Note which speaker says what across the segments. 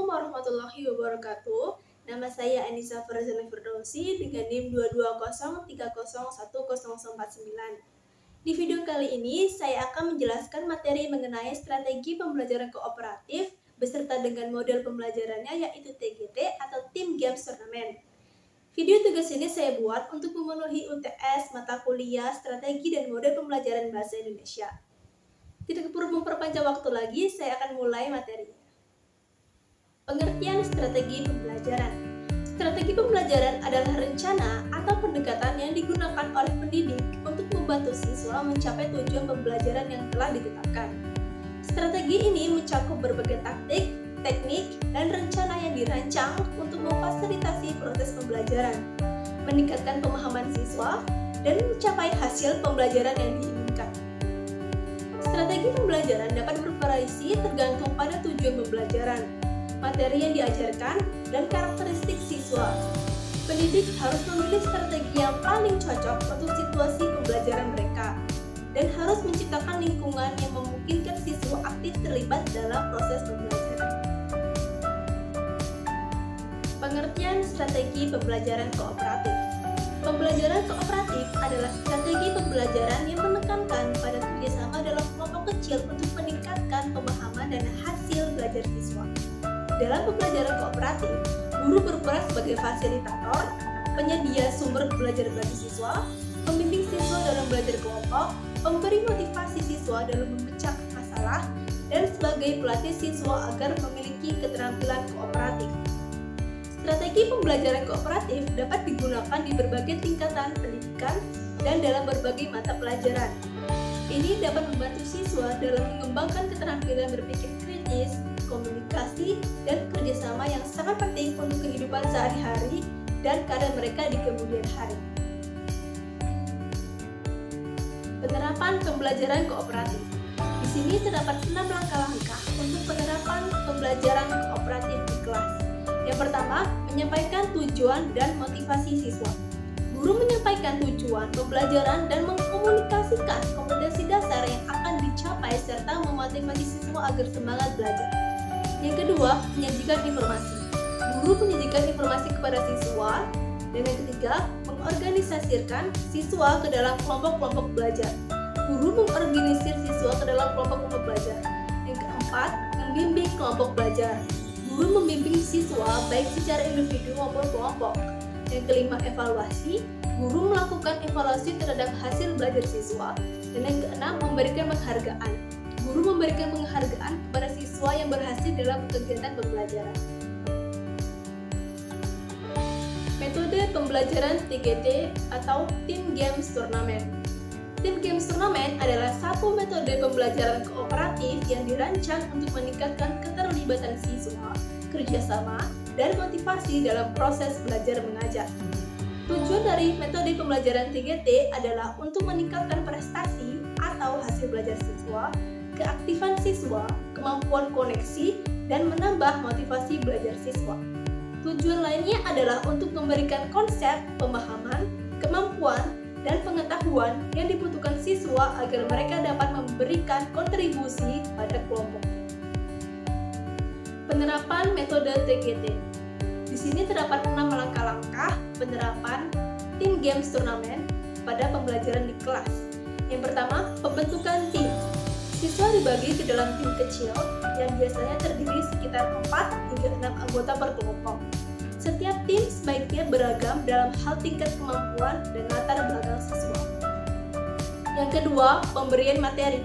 Speaker 1: warahmatullahi wabarakatuh. Nama saya Anissa Farzana Firdausi dengan NIM 220301049. Di video kali ini, saya akan menjelaskan materi mengenai strategi pembelajaran kooperatif beserta dengan model pembelajarannya yaitu TGT atau Team Games Tournament. Video tugas ini saya buat untuk memenuhi UTS, mata kuliah, strategi, dan model pembelajaran bahasa Indonesia. Tidak perlu memperpanjang waktu lagi, saya akan mulai materinya. Pengertian strategi pembelajaran. Strategi pembelajaran adalah rencana atau pendekatan yang digunakan oleh pendidik untuk membantu siswa mencapai tujuan pembelajaran yang telah ditetapkan. Strategi ini mencakup berbagai taktik, teknik, dan rencana yang dirancang untuk memfasilitasi proses pembelajaran, meningkatkan pemahaman siswa, dan mencapai hasil pembelajaran yang diinginkan. Strategi pembelajaran dapat bervariasi tergantung pada tujuan pembelajaran, materi yang diajarkan, dan karakteristik siswa. Pendidik harus memilih strategi yang paling cocok untuk situasi pembelajaran mereka, dan harus menciptakan lingkungan yang memungkinkan siswa aktif terlibat dalam proses pembelajaran. Pengertian strategi pembelajaran kooperatif. Pembelajaran kooperatif adalah strategi pembelajaran yang menekankan pada kerjasama dalam kelompok kecil untuk meningkatkan pemahaman dan hasil belajar siswa. Dalam pembelajaran kooperatif, guru berperan sebagai fasilitator, penyedia sumber belajar bagi siswa, pembimbing siswa dalam belajar kelompok, pemberi motivasi siswa dalam memecahkan masalah, dan sebagai pelatih siswa agar memiliki keterampilan kooperatif. Strategi pembelajaran kooperatif dapat digunakan di berbagai tingkatan pendidikan dan dalam berbagai mata pelajaran. Ini dapat membantu siswa dalam mengembangkan keterampilan berpikir kritis, komunikasi, dan kerjasama yang sangat penting untuk kehidupan sehari-hari dan karir mereka di kemudian hari. Penerapan pembelajaran kooperatif. Di sini terdapat 6 langkah-langkah untuk penerapan pembelajaran kooperatif di kelas. Yang pertama, menyampaikan tujuan dan motivasi siswa. Guru menyampaikan tujuan pembelajaran dan mengkomunikasikan kompetensi dasar yang akan dicapai serta memotivasi siswa agar semangat belajar. Yang kedua, menyajikan informasi. Guru menyajikan informasi kepada siswa. Dan yang ketiga, mengorganisasikan siswa ke dalam kelompok-kelompok belajar. Guru mengorganisir siswa ke dalam kelompok-kelompok belajar. Yang keempat, membimbing kelompok belajar. Guru membimbing siswa baik secara individu maupun kelompok. Yang kelima, evaluasi. Guru melakukan evaluasi terhadap hasil belajar siswa. Dan yang keenam, memberikan penghargaan. Guru memberikan penghargaan kepada siswa yang berhasil dalam kegiatan pembelajaran. Metode pembelajaran TGT atau Team Games Tournament. Team Games Tournament adalah satu metode pembelajaran kooperatif yang dirancang untuk meningkatkan keterlibatan siswa, kerjasama, dan motivasi dalam proses belajar mengajar. Tujuan dari metode pembelajaran TGT adalah untuk meningkatkan prestasi atau hasil belajar siswa, keaktifan siswa, kemampuan koneksi, dan menambah motivasi belajar siswa. Tujuan lainnya adalah untuk memberikan konsep, pemahaman, kemampuan, dan pengetahuan yang dibutuhkan siswa agar mereka dapat memberikan kontribusi pada kelompok. Penerapan metode TGT. Di sini terdapat 6 langkah-langkah penerapan Team Games Tournament pada pembelajaran di kelas. Yang pertama, pembentukan tim. Siswa dibagi ke dalam tim kecil yang biasanya terdiri sekitar 4 hingga 6 anggota per kelompok. Setiap tim sebaiknya beragam dalam hal tingkat kemampuan dan latar belakang siswa. Yang kedua, pemberian materi.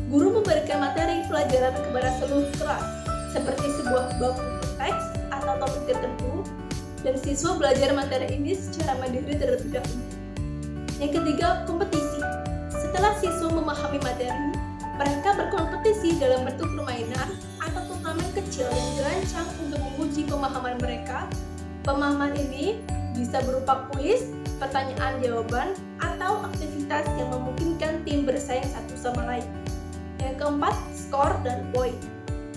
Speaker 1: Guru memberikan materi pelajaran kepada seluruh kelas, seperti sebuah buku teks atau topik tertentu, dan siswa belajar materi ini secara mandiri terlebih dahulu. Yang ketiga, kompetisi. Setelah siswa memahami materi, mereka berkompetisi dalam bentuk permainan atau turnamen kecil yang dirancang untuk menguji pemahaman mereka. Pemahaman ini bisa berupa kuis, pertanyaan-jawaban, atau aktivitas yang memungkinkan tim bersaing satu sama lain. Yang keempat, skor dan poin.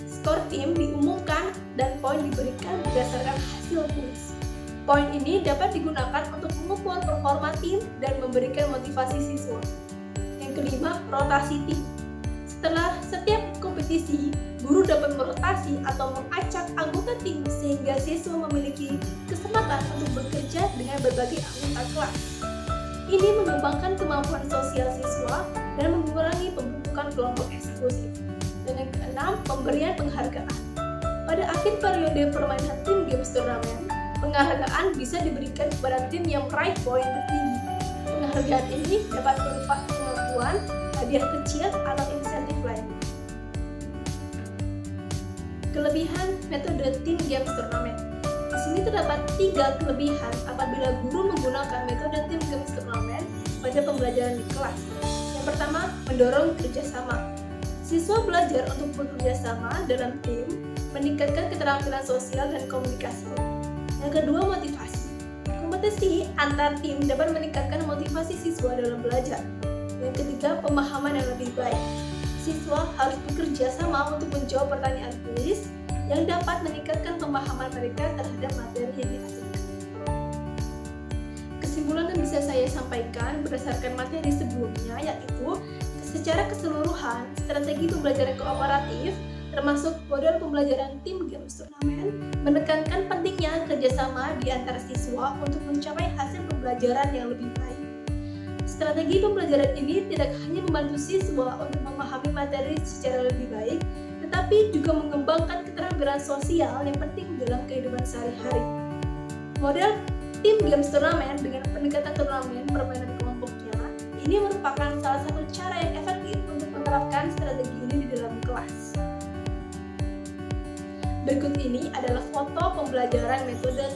Speaker 1: Skor tim diumumkan dan poin diberikan berdasarkan hasil kuis. Poin ini dapat digunakan untuk mengukur performa tim dan memberikan motivasi siswa. Yang kelima, rotasi tim. Setelah setiap kompetisi, guru dapat merotasi atau mengacak anggota tim sehingga siswa memiliki kesempatan untuk bekerja dengan berbagai anggota kelas. Ini mengembangkan kemampuan sosial siswa dan mengurangi pembentukan kelompok eksklusif. Dan yang keenam, pemberian penghargaan. Pada akhir periode permainan tim games turnamen, penghargaan bisa diberikan kepada tim yang meraih poin tertinggi. Penghargaan ini dapat berupa pengakuan, hadiah kecil, atau insentif lain. Kelebihan metode tim games turnamen. Di sini terdapat 3 kelebihan apabila guru menggunakan metode tim games turnamen pada pembelajaran di kelas. Yang pertama, mendorong kerjasama. Siswa belajar untuk bekerja sama dalam tim, meningkatkan keterampilan sosial dan komunikasi. Yang kedua, motivasi. Kompetisi antar tim dapat meningkatkan motivasi siswa dalam belajar. Yang ketiga, pemahaman yang lebih baik. Siswa harus bekerja sama untuk menjawab pertanyaan kuis yang dapat meningkatkan pemahaman mereka terhadap materi yang diajarkan. Kesimpulan yang bisa saya sampaikan berdasarkan materi sebelumnya yaitu secara keseluruhan strategi pembelajaran kooperatif termasuk model pembelajaran tim games turnamen menekankan pentingnya kerjasama di antara siswa untuk mencapai hasil pembelajaran yang lebih baik. Strategi pembelajaran ini tidak hanya membantu siswa untuk memahami materi secara lebih baik, tetapi juga mengembangkan keterampilan sosial yang penting dalam kehidupan sehari-hari. Model tim games turnamen dengan pendekatan turnamen permainan kelompoknya, ini merupakan salah satu cara yang efektif untuk menerapkan strategi ini di dalam kelas. Berikut ini adalah foto pembelajaran metode